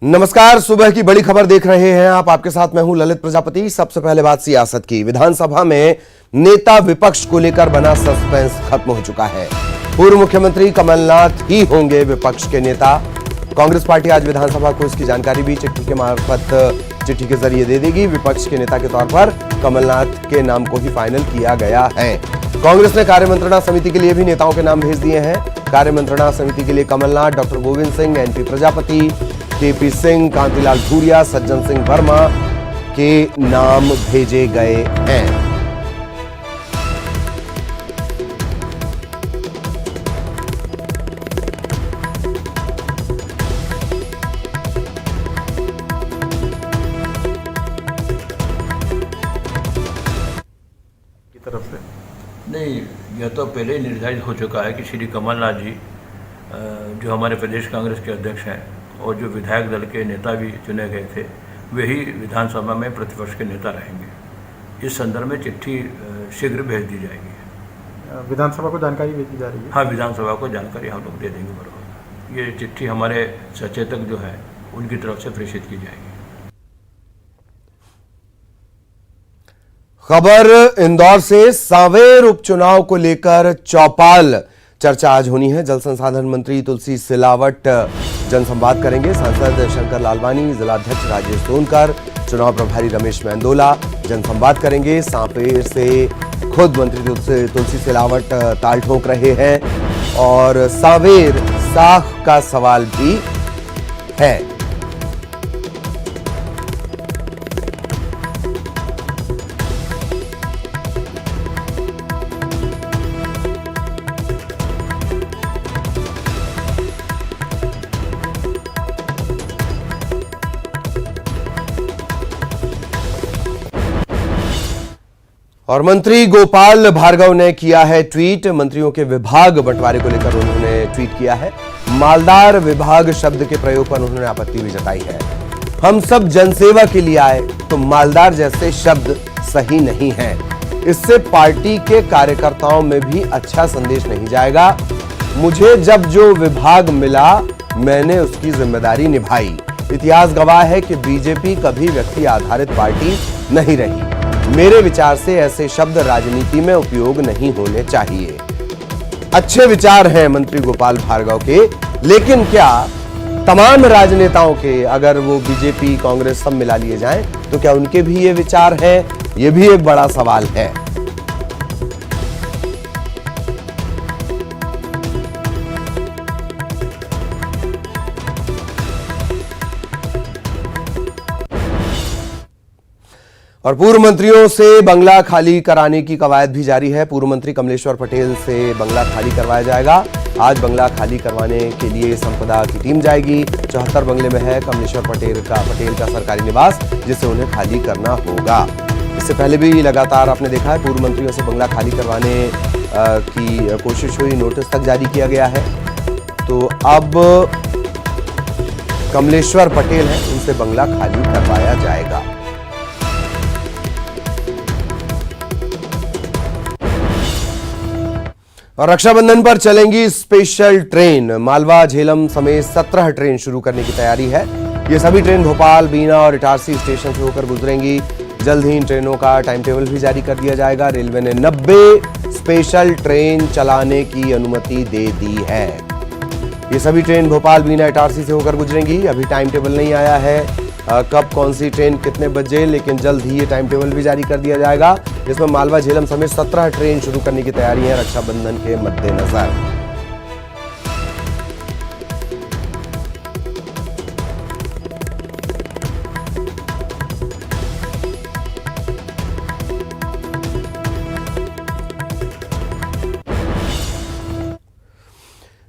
नमस्कार, सुबह की बड़ी खबर देख रहे हैं आप। आपके साथ मैं हूं ललित प्रजापति। सबसे पहले बात सियासत की। विधानसभा में नेता विपक्ष को लेकर बना सस्पेंस खत्म हो चुका है। पूर्व मुख्यमंत्री कमलनाथ ही होंगे विपक्ष के नेता। कांग्रेस पार्टी आज विधानसभा को इसकी जानकारी भी चिट्ठी के जरिए दे देगी। विपक्ष के नेता के तौर पर कमलनाथ के नाम को ही फाइनल किया गया है। कांग्रेस ने कार्यमंत्रणा समिति के लिए भी नेताओं के नाम भेज दिए हैं। कार्यमंत्रणा समिति के लिए Kamal Nath, doctor Govind Singh, NP Prajapati, KP Singh, Kantilal Bhuria, Sajjan Singh Verma के नाम भेजे गए हैं। तरफ से नहीं, यह तो पहले ही निर्धारित हो चुका है कि श्री कमलनाथ जी जो हमारे प्रदेश कांग्रेस के अध्यक्ष हैं और जो विधायक दल के नेता भी चुने गए थे, वही विधानसभा में प्रतिपक्ष के नेता रहेंगे। इस संदर्भ में चिट्ठी शीघ्र भेज दी जाएगी। विधानसभा को जानकारी भेजी जा रही है। हाँ, विधानसभा को जानकारी हम लोग दे देंगे बराबर। ये चिट्ठी हमारे सचेतक जो है उनकी तरफ से प्रेषित की जाएगी। खबर इंदौर से। सांवेर उपचुनाव को लेकर चौपाल चर्चा आज होनी है। जल संसाधन मंत्री तुलसी सिलावट जनसंवाद करेंगे। सांसद शंकर लालवानी, जिलाध्यक्ष राजेश सोनकर, चुनाव प्रभारी रमेश मेंदोला जनसंवाद करेंगे। सांवेर से खुद मंत्री तुलसी सिलावट ताल ठोक रहे हैं और सांवेर साख का सवाल भी है। और मंत्री गोपाल भार्गव ने किया है ट्वीट। मंत्रियों के विभाग बंटवारे को लेकर उन्होंने ट्वीट किया है। मालदार विभाग शब्द के प्रयोग पर उन्होंने आपत्ति भी जताई है। हम सब जनसेवा के लिए आए तो मालदार जैसे शब्द सही नहीं है। इससे पार्टी के कार्यकर्ताओं में भी अच्छा संदेश नहीं जाएगा। मुझे जब जो विभाग मिला मैंने उसकी जिम्मेदारी निभाई। इतिहास गवाह है कि बीजेपी कभी व्यक्ति आधारित पार्टी नहीं रही। मेरे विचार से ऐसे शब्द राजनीति में उपयोग नहीं होने चाहिए। अच्छे विचार हैं मंत्री गोपाल भार्गव के, लेकिन क्या तमाम राजनेताओं के, अगर वो बीजेपी कांग्रेस सब मिला लिए जाएं, तो क्या उनके भी ये विचार हैं? ये भी एक बड़ा सवाल है। और पूर्व मंत्रियों से बंगला खाली कराने की कवायद भी जारी है। पूर्व मंत्री कमलेश्वर पटेल से बंगला खाली करवाया जाएगा। आज बंगला खाली करवाने के लिए संपदा की टीम जाएगी। 74 बंगले में है कमलेश्वर पटेल का सरकारी निवास, जिसे उन्हें खाली करना होगा। इससे पहले भी लगातार आपने देखा है पूर्व मंत्रियों से बंगला खाली करवाने की कोशिश हुई, नोटिस तक जारी किया गया है। तो अब कमलेश्वर पटेल हैं, उनसे बंगला खाली करवाया जाएगा। और रक्षाबंधन पर चलेंगी स्पेशल ट्रेन। मालवा झेलम समेत 17 ट्रेन शुरू करने की तैयारी है। ये सभी ट्रेन भोपाल, बीना और इटारसी स्टेशन से होकर गुजरेंगी। जल्द ही इन ट्रेनों का टाइम टेबल भी जारी कर दिया जाएगा। रेलवे ने 90 स्पेशल ट्रेन चलाने की अनुमति दे दी है। ये सभी ट्रेन भोपाल, बीना, इटारसी से होकर गुजरेंगी। अभी टाइम टेबल नहीं आया है कब कौन सी ट्रेन कितने बजे, लेकिन जल्द ही ये टाइम टेबल भी जारी कर दिया जाएगा। इसमें मालवा झेलम समेत 17 ट्रेन शुरू करने की तैयारी है रक्षाबंधन के मद्देनजर।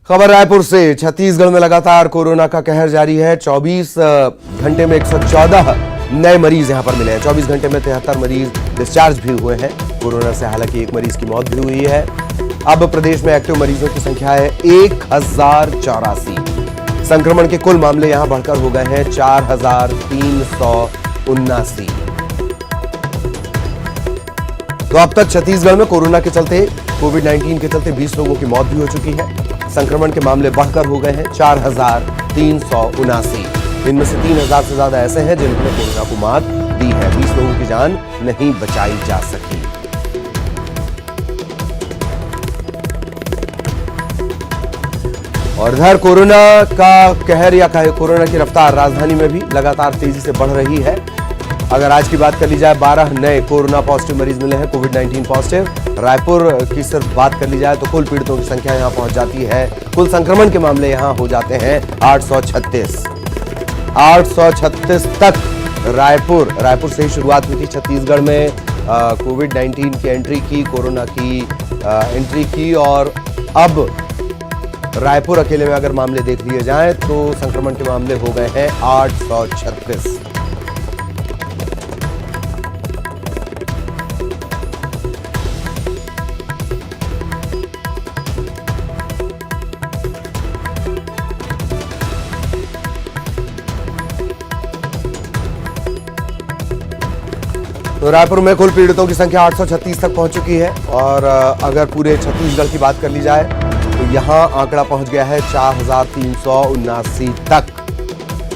खबर रायपुर से। छत्तीसगढ़ में लगातार कोरोना का कहर जारी है। 24 घंटे में 114 नए मरीज यहां पर मिले हैं। 24 घंटे में 73 मरीज डिस्चार्ज भी हुए हैं कोरोना से। हालांकि एक मरीज की मौत भी हुई है। अब प्रदेश में एक्टिव मरीजों की संख्या है 1084। संक्रमण के कुल मामले यहां बढ़कर हो गए हैं 4379। तो अब तक छत्तीसगढ़ में कोरोना के चलते, कोविड-19 के चलते 20 लोगों की मौत भी हो चुकी है। संक्रमण के मामले बढ़कर हो गए हैं 4379। इनमें से 3000 से ज्यादा ऐसे हैं जिन्होंने कोरोना को मात दी है। 20 लोगों की जान नहीं बचाई जा सकी। और इधर कोरोना का कहर या कोरोना की रफ्तार राजधानी में भी लगातार तेजी से बढ़ रही है। अगर आज की बात कर ली जाए, 12 नए कोरोना पॉजिटिव मरीज मिले हैं, कोविड-19 पॉजिटिव। रायपुर की सिर्फ बात कर ली जाए तो कुल पीड़ितों की संख्या यहां पहुंच जाती है, कुल संक्रमण के मामले यहां हो जाते हैं 836 तक। रायपुर से ही शुरुआत हुई थी। छत्तीसगढ़ में कोविड-19 की एंट्री की, कोरोना की एंट्री की, और अब रायपुर अकेले में अगर मामले देख लिए जाएं तो संक्रमण के मामले हो गए हैं 836। तो रायपुर में कुल पीड़ितों की संख्या 836 तक पहुंच चुकी है। और अगर पूरे छत्तीसगढ़ की बात कर ली जाए तो यहां आंकड़ा पहुंच गया है 4379 तक।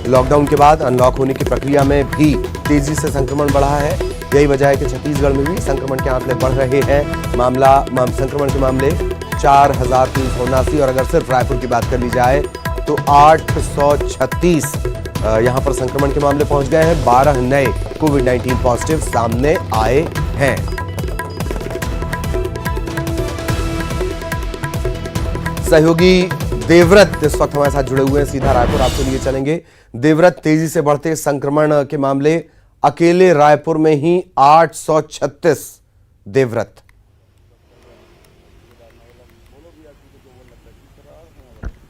लॉकडाउन के बाद अनलॉक होने की प्रक्रिया में भी तेजी से संक्रमण बढ़ा है। यही वजह है कि छत्तीसगढ़ में भी संक्रमण के आंकड़े बढ़ रहे हैं। संक्रमण के मामले 4379, और अगर सिर्फ रायपुर की बात कर ली जाए तो 836 यहां पर संक्रमण के मामले पहुंच गए हैं। 12 नए कोविड-19 पॉजिटिव सामने आए हैं। सहयोगी देवव्रत इस वक्त हमारे साथ जुड़े हुए हैं, सीधा रायपुर आपको लिए चलेंगे। देवव्रत, तेजी से बढ़ते संक्रमण के मामले अकेले रायपुर में ही 836। देवव्रत,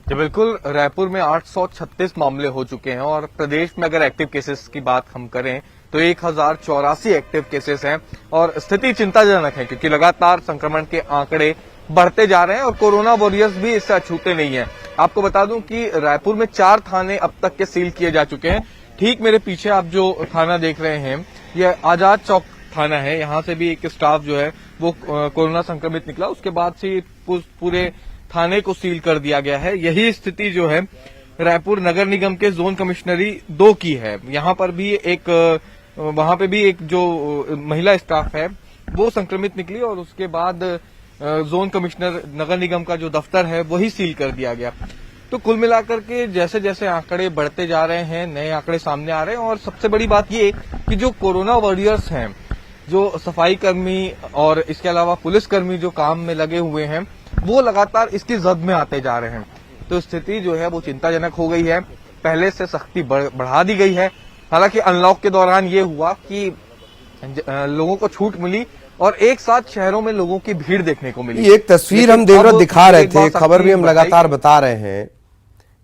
जी बिल्कुल, रायपुर में 836 मामले हो चुके हैं और प्रदेश में अगर एक्टिव केसेस की बात हम करें तो 1084 एक्टिव केसेस हैं और स्थिति चिंताजनक है क्योंकि लगातार संक्रमण के आंकड़े बढ़ते जा रहे हैं और कोरोना वॉरियर्स भी इससे अछूते नहीं है। आपको बता दूं कि रायपुर में 4 थाने अब तक के सील किए जा चुके हैं। ठीक मेरे पीछे आप जो थाना देख रहे हैं यह आजाद चौक थाना है। यहाँ से भी एक स्टाफ जो है वो कोरोना संक्रमित निकला, उसके बाद से पूरे थाने को सील कर दिया गया है। यही स्थिति जो है रायपुर नगर निगम के जोन कमिश्नरी 2 की है। यहाँ पर भी वहां पे भी एक जो महिला स्टाफ है वो संक्रमित निकली और उसके बाद जोन कमिश्नर नगर निगम का जो दफ्तर है वही सील कर दिया गया। तो कुल मिलाकर के जैसे जैसे आंकड़े बढ़ते जा रहे हैं, नए आंकड़े सामने आ रहे हैं और सबसे बड़ी बात ये कि जो कोरोना वॉरियर्स हैं, जो सफाई कर्मी और इसके अलावा पुलिसकर्मी जो काम में लगे हुए हैं, वो लगातार इसकी जद में आते जा रहे हैं। तो स्थिति जो है वो चिंताजनक हो गई है। पहले से सख्ती बढ़ा दी गई है। हालांकि अनलॉक के दौरान ये हुआ कि लोगों को छूट मिली और एक साथ शहरों में लोगों की भीड़ देखने को मिली। एक तस्वीर हम देवव्रत दिखा रहे थे, खबर भी हम लगातार बता रहे हैं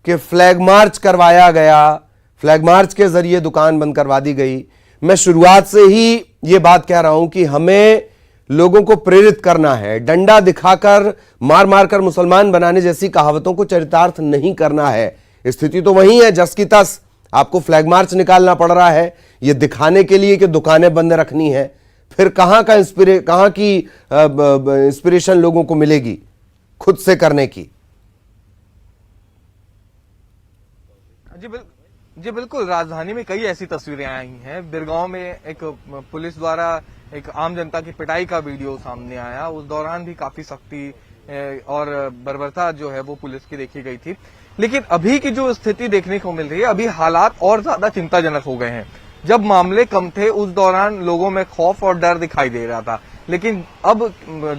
कि फ्लैग मार्च करवाया गया, फ्लैग मार्च के जरिए दुकान बंद करवा दी गई। मैं शुरुआत से ही ये बात कह रहा हूं कि हमें लोगों को प्रेरित करना है, डंडा दिखाकर मार मार कर मुसलमान बनाने जैसी कहावतों को चरितार्थ नहीं करना है। स्थिति तो वही है जस की तस। आपको फ्लैग मार्च निकालना पड़ रहा है ये दिखाने के लिए कि दुकानें बंद रखनी है। फिर कहां की इंस्पिरेशन लोगों को मिलेगी खुद से करने की? जी बिल्कुल, राजधानी में कई ऐसी तस्वीरें आई हैं। बिरगांव में एक पुलिस द्वारा एक आम जनता की पिटाई का वीडियो सामने आया, उस दौरान भी काफी सख्ती और बर्बरता जो है वो पुलिस की देखी गई थी। लेकिन अभी की जो स्थिति देखने को मिल रही है, अभी हालात और ज्यादा चिंताजनक हो गए हैं। जब मामले कम थे उस दौरान लोगों में खौफ और डर दिखाई दे रहा था, लेकिन अब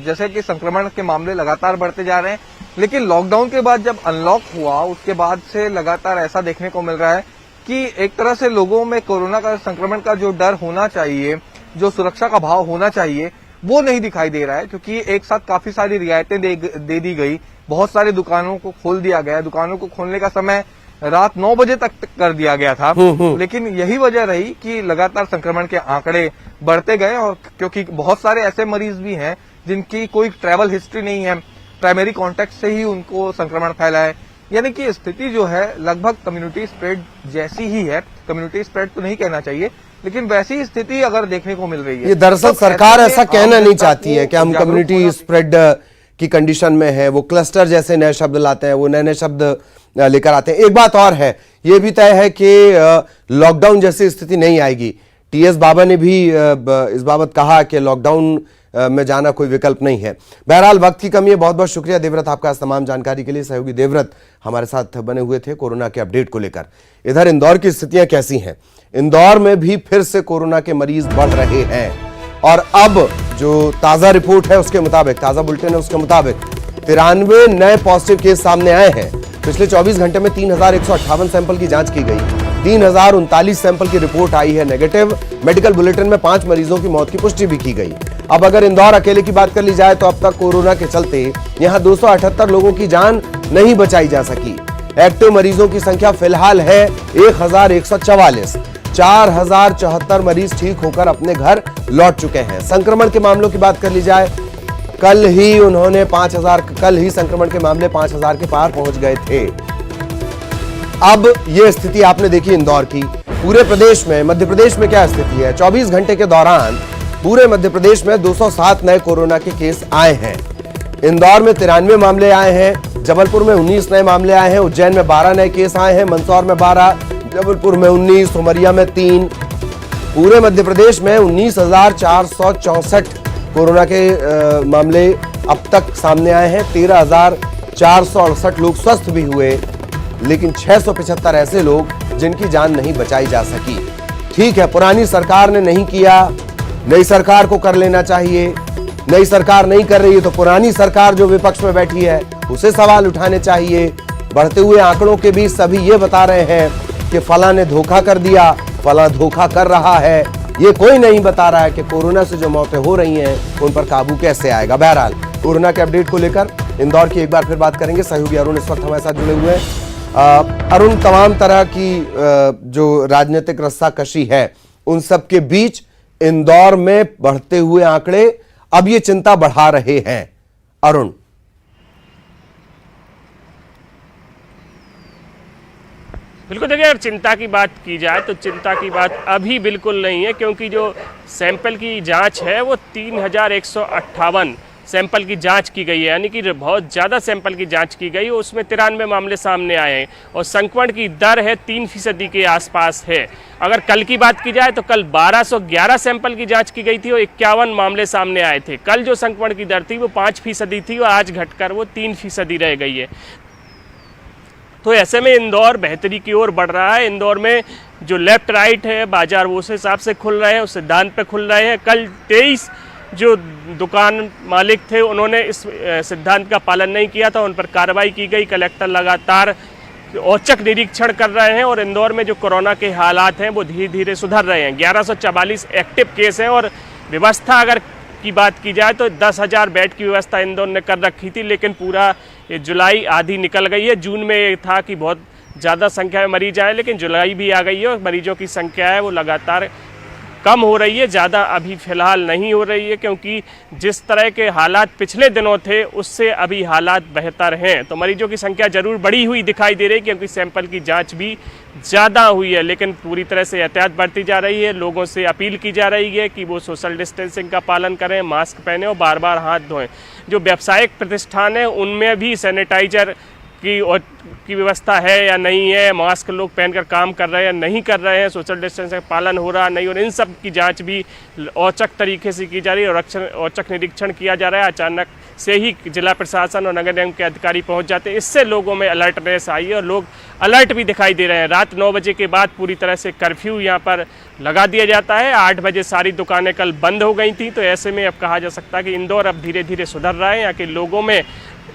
जैसे कि संक्रमण के मामले लगातार बढ़ते जा रहे हैं, लेकिन लॉकडाउन के बाद जब अनलॉक हुआ उसके बाद से लगातार ऐसा देखने को मिल रहा है कि एक तरह से लोगों में कोरोना का संक्रमण का जो डर होना चाहिए, जो सुरक्षा का भाव होना चाहिए, वो नहीं दिखाई दे रहा है। क्योंकि एक साथ काफी सारी रियायतें दे दी गई, बहुत सारी दुकानों को खोल दिया गया। दुकानों को खोलने का समय रात 9 बजे तक कर दिया गया था, लेकिन यही वजह रही कि लगातार संक्रमण के आंकड़े बढ़ते गए। और क्योंकि बहुत सारे ऐसे मरीज भी हैं जिनकी कोई ट्रैवल हिस्ट्री नहीं है, प्राइमरी कॉन्टैक्ट से ही उनको संक्रमण फैला है, यानी कि स्थिति जो है लगभग कम्युनिटी स्प्रेड जैसी ही है। कम्युनिटी स्प्रेड तो नहीं कहना चाहिए, लेकिन वैसी स्थिति अगर देखने को मिल रही है। ये दरअसल तो सरकार ऐसा कहना नहीं चाहती है कि हम कम्युनिटी स्प्रेड की कंडीशन में है। वो क्लस्टर जैसे नए शब्द लाते हैं, वो नए नए शब्द लेकर आते हैं। एक बात और है, यह भी तय है कि लॉकडाउन जैसी स्थिति नहीं आएगी। टीएस बाबा ने भी इस बाबत कहा कि लॉकडाउन में जाना कोई विकल्प नहीं है। बहरहाल वक्त की कमी है। बहुत बहुत शुक्रिया देवव्रत आपका इस तमाम जानकारी के लिए। सहयोगी देवव्रत हमारे साथ बने हुए थे कोरोना के अपडेट को लेकर। इधर इंदौर की स्थितियां कैसी हैं? इंदौर में भी फिर से कोरोना के मरीज बढ़ रहे हैं और अब जो ताजा रिपोर्ट है उसके मुताबिक, ताजा बुलेटिन है उसके मुताबिक 93 नए पॉजिटिव केस सामने आए हैं। पिछले 24 घंटे में 3158 सैंपल की जांच की गई। 3039 सैंपल की रिपोर्ट आई है नेगेटिव। मेडिकल बुलेटिन में 5 मरीजों की मौत की पुष्टि भी की गई। अब अगर इंदौर अकेले की बात कर ली जाए तो अब तक कोरोना के चलते यहां 278 लोगों की जान नहीं बचाई जा सकी। एक्टिव मरीजों की संख्या फिलहाल है 1144। 4074 मरीज ठीक होकर अपने घर लौट चुके हैं। संक्रमण के मामलों की बात कर ली जाए, कल ही संक्रमण के मामले 5000 के पार पहुंच गए थे। अब यह स्थिति आपने देखी इंदौर की। पूरे प्रदेश में, मध्य प्रदेश में क्या स्थिति है? 24 घंटे के दौरान पूरे मध्य प्रदेश में 207 नए कोरोना के केस आए हैं। इंदौर में 93 मामले आए हैं, जबलपुर में 19 नए मामले आए हैं, उज्जैन में 12 नए केस आए हैं, मंदसौर में 12, जबलपुर में 19, उमरिया में 3। पूरे मध्य प्रदेश में 19,464 कोरोना के मामले अब तक सामने आए हैं। 13,468 लोग स्वस्थ भी हुए, लेकिन 675 ऐसे लोग जिनकी जान नहीं बचाई जा सकी। ठीक है, पुरानी सरकार ने नहीं किया, नई सरकार को कर लेना चाहिए। नई सरकार नहीं कर रही है तो पुरानी सरकार जो विपक्ष में बैठी है उसे सवाल उठाने चाहिए। बढ़ते हुए आंकड़ों के बीच सभी ये बता रहे हैं कि फला ने धोखा कर दिया, फला धोखा कर रहा है। ये कोई नहीं बता रहा है कि कोरोना से जो मौतें हो रही हैं उन पर काबू कैसे आएगा। बहरहाल कोरोना के अपडेट को लेकर इंदौर की एक बार फिर बात करेंगे। सहयोगी अरुण इस वक्त हमारे साथ जुड़े हुए हैं। अरुण, तमाम तरह की जो राजनीतिक रस्साकशी है उन सब के बीच इंदौर में बढ़ते हुए आंकड़े अब ये चिंता बढ़ा रहे हैं। अरुण, बिल्कुल, देखिए अगर चिंता की बात की जाए तो चिंता की बात अभी बिल्कुल नहीं है, क्योंकि जो सैंपल की जांच है वो 3158 सैंपल की जांच की गई है, यानी कि बहुत ज़्यादा सैंपल की जांच की गई। उसमें 93 मामले सामने आए हैं और संक्रमण की दर है 3% के आसपास है। अगर कल की बात की जाए तो कल 1211 सैंपल की जांच की गई थी और 51 मामले सामने आए थे। कल जो संक्रमण की दर थी वो 5% थी और आज घटकर वो 3% रह गई है। तो ऐसे में इंदौर बेहतरी की ओर बढ़ रहा है। इंदौर में जो लेफ्ट राइट है बाजार वो उस हिसाब से खुल रहे हैं, उस सिद्धांत पे खुल रहे हैं। कल 23 जो दुकान मालिक थे उन्होंने इस सिद्धांत का पालन नहीं किया था, उन पर कार्रवाई की गई। कलेक्टर लगातार औचक निरीक्षण कर रहे हैं और इंदौर में जो कोरोना के हालात हैं वो धीरे धीरे सुधर रहे हैं। 1144 एक्टिव केस हैं और व्यवस्था अगर की बात की जाए तो 10,000 बेड की व्यवस्था इंदौर ने कर रखी थी, लेकिन पूरा जुलाई आधी निकल गई है। जून में ये था कि बहुत ज़्यादा संख्या में मरीज आए, लेकिन जुलाई भी आ गई है और मरीजों की संख्या है वो लगातार कम हो रही है, ज़्यादा अभी फ़िलहाल नहीं हो रही है, क्योंकि जिस तरह के हालात पिछले दिनों थे उससे अभी हालात बेहतर हैं। तो मरीजों की संख्या ज़रूर बढ़ी हुई दिखाई दे रही है, क्योंकि सैंपल की जांच भी ज़्यादा हुई है, लेकिन पूरी तरह से एहतियात बरती जा रही है। लोगों से अपील की जा रही है कि वो सोशल डिस्टेंसिंग का पालन करें, मास्क पहने और बार बार हाथ धोएं। जो व्यावसायिक प्रतिष्ठान है उनमें भी सैनिटाइजर की व्यवस्था है या नहीं है, मास्क लोग पहनकर काम कर रहे हैं या नहीं कर रहे हैं, सोशल डिस्टेंस का पालन हो रहा नहीं, और इन सब की जांच भी औचक तरीके से की जा रही है और औचक निरीक्षण किया जा रहा है। अचानक से ही जिला प्रशासन और नगर निगम के अधिकारी पहुंच जाते हैं, इससे लोगों में अलर्टनेस आई है और लोग अलर्ट भी दिखाई दे रहे हैं। रात 9 बजे के बाद पूरी तरह से कर्फ्यू यहाँ पर लगा दिया जाता है। 8 बजे सारी दुकानें कल बंद हो गई थी। तो ऐसे में अब कहा जा सकता है कि इंदौर अब धीरे धीरे सुधर रहा है। यहाँ के लोगों में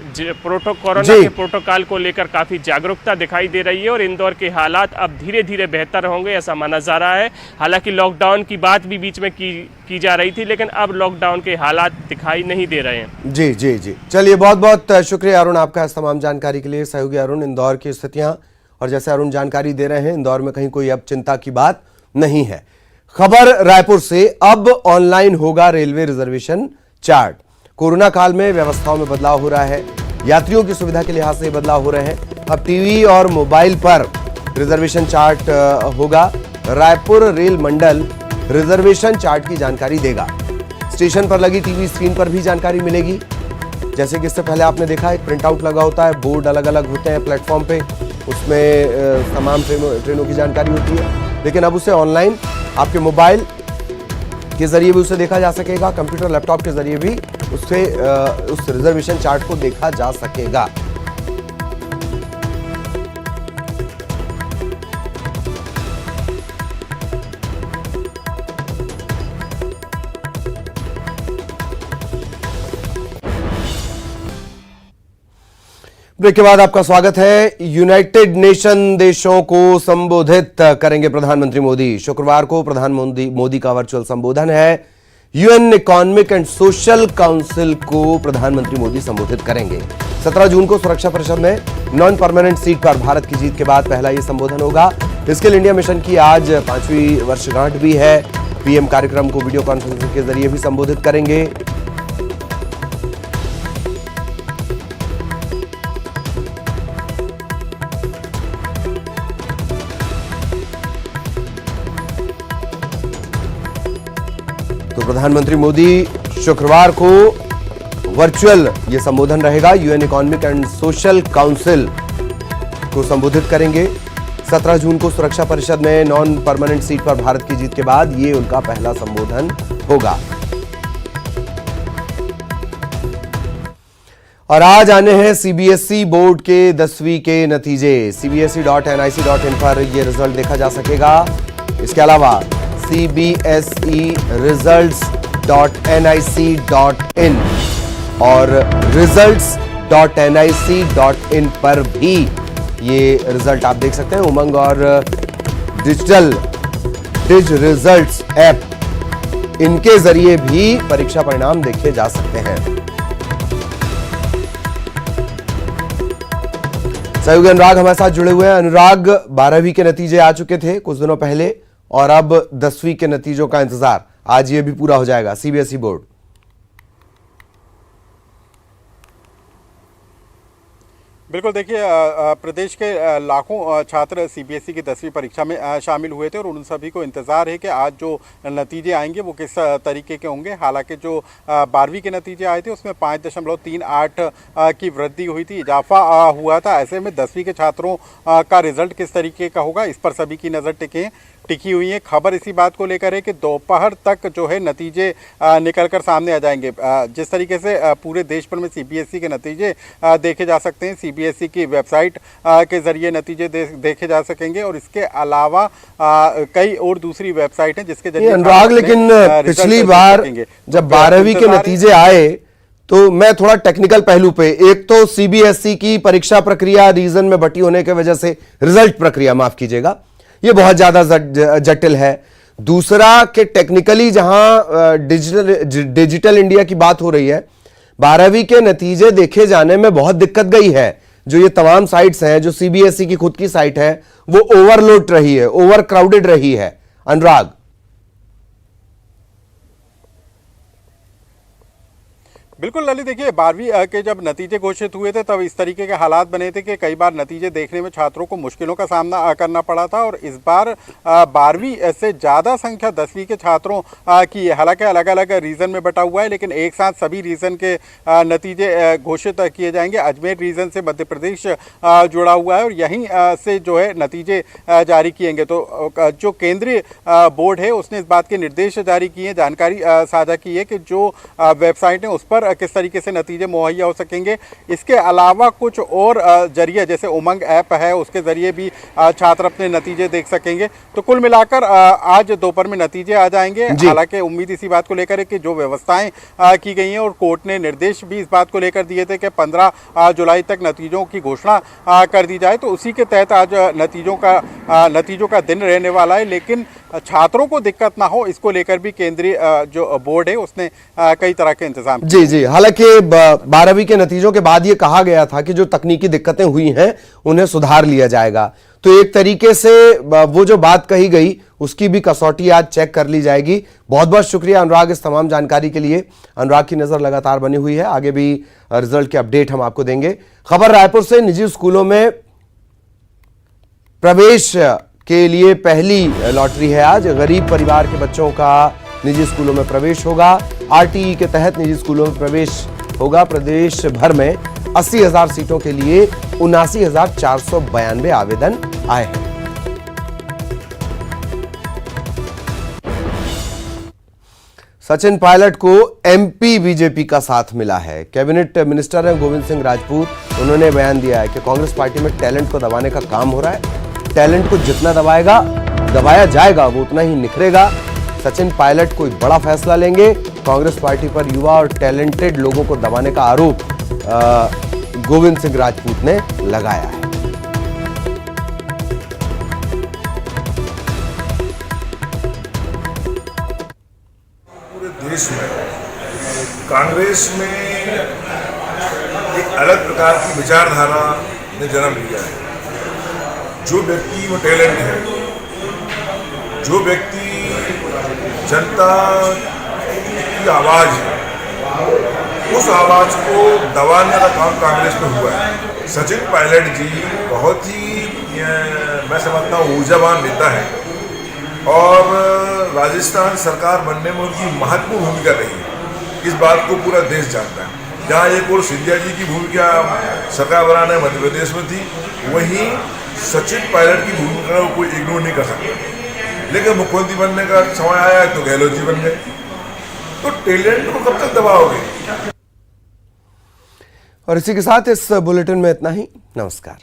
कोरोना के प्रोटोकॉल को लेकर काफी जागरूकता दिखाई दे रही है और इंदौर के हालात अब धीरे धीरे बेहतर होंगे, ऐसा माना जा रहा है। हालांकि लॉकडाउन की बात भी बीच में की जा रही थी, लेकिन अब लॉकडाउन के हालात दिखाई नहीं दे रहे हैं। जी जी जी, चलिए बहुत बहुत शुक्रिया अरुण आपका इस तमाम जानकारी के लिए। सहयोगी अरुण, इंदौर की स्थितियां और जैसे अरुण जानकारी दे रहे हैं, इंदौर में कहीं कोई अब चिंता की बात नहीं है। खबर रायपुर से, अब ऑनलाइन होगा रेलवे रिजर्वेशन चार्ट। कोरोना काल में व्यवस्थाओं में बदलाव हो रहा है, यात्रियों की सुविधा के लिहाज से बदलाव हो रहे हैं। अब टीवी और मोबाइल पर रिजर्वेशन चार्ट होगा। रायपुर रेल मंडल रिजर्वेशन चार्ट की जानकारी देगा। स्टेशन पर लगी टीवी स्क्रीन पर भी जानकारी मिलेगी। जैसे कि इससे पहले आपने देखा एक प्रिंट आउट लगा होता है, बोर्ड अलग अलग होते हैं प्लेटफॉर्म पे, उसमें तमाम ट्रेनों की जानकारी होती है, लेकिन अब उसे ऑनलाइन आपके मोबाइल के जरिए भी उसे देखा जा सकेगा, कंप्यूटर लैपटॉप के जरिए भी उससे उस रिजर्वेशन चार्ट को देखा जा सकेगा। ब्रेक के बाद आपका स्वागत है। यूनाइटेड नेशन देशों को संबोधित करेंगे प्रधानमंत्री मोदी। शुक्रवार को प्रधानमंत्री मोदी का वर्चुअल संबोधन है। UN economic and social council को प्रधानमंत्री मोदी संबोधित करेंगे। 17 जून को सुरक्षा परिषद में नॉन परमानेंट सीट पर भारत की जीत के बाद पहला यह संबोधन होगा। स्किल इंडिया मिशन की आज 5वीं वर्षगांठ भी है। पीएम कार्यक्रम को वीडियो कॉन्फ्रेंसिंग के जरिए भी संबोधित करेंगे। तो प्रधानमंत्री मोदी शुक्रवार को वर्चुअल ये संबोधन रहेगा। UN economic and social council को संबोधित करेंगे। 17 जून को सुरक्षा परिषद में नॉन परमानेंट सीट पर भारत की जीत के बाद ये उनका पहला संबोधन होगा। और आज आने हैं सीबीएसई बोर्ड के 10वीं के नतीजे। cbse.nic.in पर यह रिजल्ट देखा जा सकेगा। इसके अलावा cbse results.nic.in और results.nic.in पर भी ये रिजल्ट आप देख सकते हैं। उमंग और डिज रिजल्ट्स ऐप, इनके जरिए भी परीक्षा परिणाम देखे जा सकते हैं। सहयोगी अनुराग हमारे साथ जुड़े हुए हैं। अनुराग, 12वीं के नतीजे आ चुके थे कुछ दिनों पहले और अब 10वीं के नतीजों का इंतजार, आज ये भी पूरा हो जाएगा। सीबीएसई बोर्ड बिल्कुल, देखिए प्रदेश के लाखों छात्र सीबीएसई की 10वीं परीक्षा में शामिल हुए थे और उन सभी को इंतज़ार है कि आज जो नतीजे आएंगे वो किस तरीके के होंगे। हालांकि जो 12वीं के नतीजे आए थे उसमें 5.38 की वृद्धि हुई थी, इजाफा हुआ था। ऐसे में 10वीं के छात्रों का रिजल्ट किस तरीके का होगा, इस पर सभी की नज़र टिकी हुई है। खबर इसी बात को लेकर है कि दोपहर तक जो है नतीजे निकलकर सामने आ जाएंगे। जिस तरीके से पूरे देश भर में सीबीएसई के नतीजे देखे जा सकते हैं, सीबीएसई की वेबसाइट के जरिए नतीजे देखे जा सकेंगे और इसके अलावा कई और दूसरी वेबसाइट हैं जिसके जरिए अनुराग, लेकिन पिछली बार जब 12वीं के नतीजे आए तो मैं थोड़ा टेक्निकल पहलू पे, एक तो सीबीएसई की परीक्षा प्रक्रिया रीजन में बटी होने की वजह से रिजल्ट प्रक्रिया, माफ कीजिएगा, ये बहुत ज्यादा जटिल है। दूसरा कि टेक्निकली जहां डिजिटल इंडिया की बात हो रही है, 12वीं के नतीजे देखे जाने में बहुत दिक्कत गई है। जो ये तमाम साइट्स हैं, जो सीबीएसई की खुद की साइट है, वो ओवरलोड रही है, ओवर क्राउडेड रही है। अनुराग, बिल्कुल ललित, देखिए 12वीं के जब नतीजे घोषित हुए थे तब इस तरीके के हालात बने थे कि कई बार नतीजे देखने में छात्रों को मुश्किलों का सामना करना पड़ा था और इस बार 12वीं से ज़्यादा संख्या 10वीं के छात्रों की है। हालांकि अलग अलग रीजन में बटा हुआ है, लेकिन एक साथ सभी रीजन के नतीजे घोषित किए जाएंगे। अजमेर रीजन से मध्य प्रदेश जुड़ा हुआ है और यहीं से जो है नतीजे जारी किएंगे। तो जो केंद्रीय बोर्ड है उसने इस बात के निर्देश जारी किए, जानकारी साझा की है कि जो वेबसाइट है उस पर किस तरीके से नतीजे मुहैया हो सकेंगे। इसके अलावा कुछ और जरिए जैसे उमंग ऐप है, उसके जरिए भी छात्र अपने नतीजे देख सकेंगे। तो कुल मिलाकर आज दोपहर में नतीजे आ जाएंगे। हालांकि उम्मीद इसी बात को लेकर है कि जो व्यवस्थाएं की गई हैं और कोर्ट ने निर्देश भी इस बात को लेकर दिए थे कि 15 जुलाई तक नतीजों की घोषणा कर दी जाए, तो उसी के तहत आज नतीजों का दिन रहने वाला है। लेकिन छात्रों को दिक्कत ना हो, इसको लेकर भी केंद्रीय जो बोर्ड है उसने कई तरह के इंतजाम किए। जी, हालांकि 12वीं के नतीजों के बाद ये कहा गया था कि जो तकनीकी दिक्कतें हुई हैं उन्हें सुधार लिया जाएगा। तो एक तरीके से वो जो बात कही गई उसकी भी कसौटी आज चेक कर ली जाएगी। बहुत बहुत शुक्रिया अनुराग इस तमाम जानकारी के लिए। अनुराग की नजर लगातार बनी हुई है, आगे भी रिजल्ट के अपडेट हम आपको देंगे। खबर रायपुर से, निजी स्कूलों में प्रवेश के लिए पहली लॉटरी है आज। गरीब परिवार के बच्चों का निजी स्कूलों में प्रवेश होगा। आरटीई के तहत निजी स्कूलों में प्रवेश होगा। प्रदेश भर में 80,000 सीटों के लिए 79,492 आवेदन आए हैं। सचिन पायलट को एमपी बीजेपी का साथ मिला है। कैबिनेट मिनिस्टर हैं गोविंद सिंह राजपूत। उन्होंने बयान दिया है कि कांग्रेस पार्टी में टैलेंट को दबाने का काम हो रहा है। टैलेंट को जितना दबाया जाएगा वो उतना ही निखरेगा। सचिन पायलट कोई बड़ा फैसला लेंगे। कांग्रेस पार्टी पर युवा और टैलेंटेड लोगों को दबाने का आरोप गोविंद सिंह राजपूत ने लगाया है। देश में कांग्रेस में एक अलग प्रकार की विचारधारा ने जन्म लिया है। जो व्यक्ति में टैलेंट है, जो व्यक्ति जनता की आवाज है, उस आवाज को दबाने का काम कांग्रेस में हुआ है। सचिन पायलट जी बहुत ही मैं समझता हूँ ऊर्जावान नेता है और राजस्थान सरकार बनने में उनकी महत्वपूर्ण भूमिका रही है। इस बात को पूरा देश जानता है। जहाँ एक और सिंधिया जी की भूमिका सरकार बनाने मध्य प्रदेश में थी, वहीं सचिन पायलट की भूमिका को कोई इग्नोर नहीं कर सकता। लेकिन मुख्यमंत्री बनने का समय आया तो गहलोत जी बन गए। तो टैलेंट को कब तक दबाओगे? और इसी के साथ इस बुलेटिन में इतना ही। नमस्कार।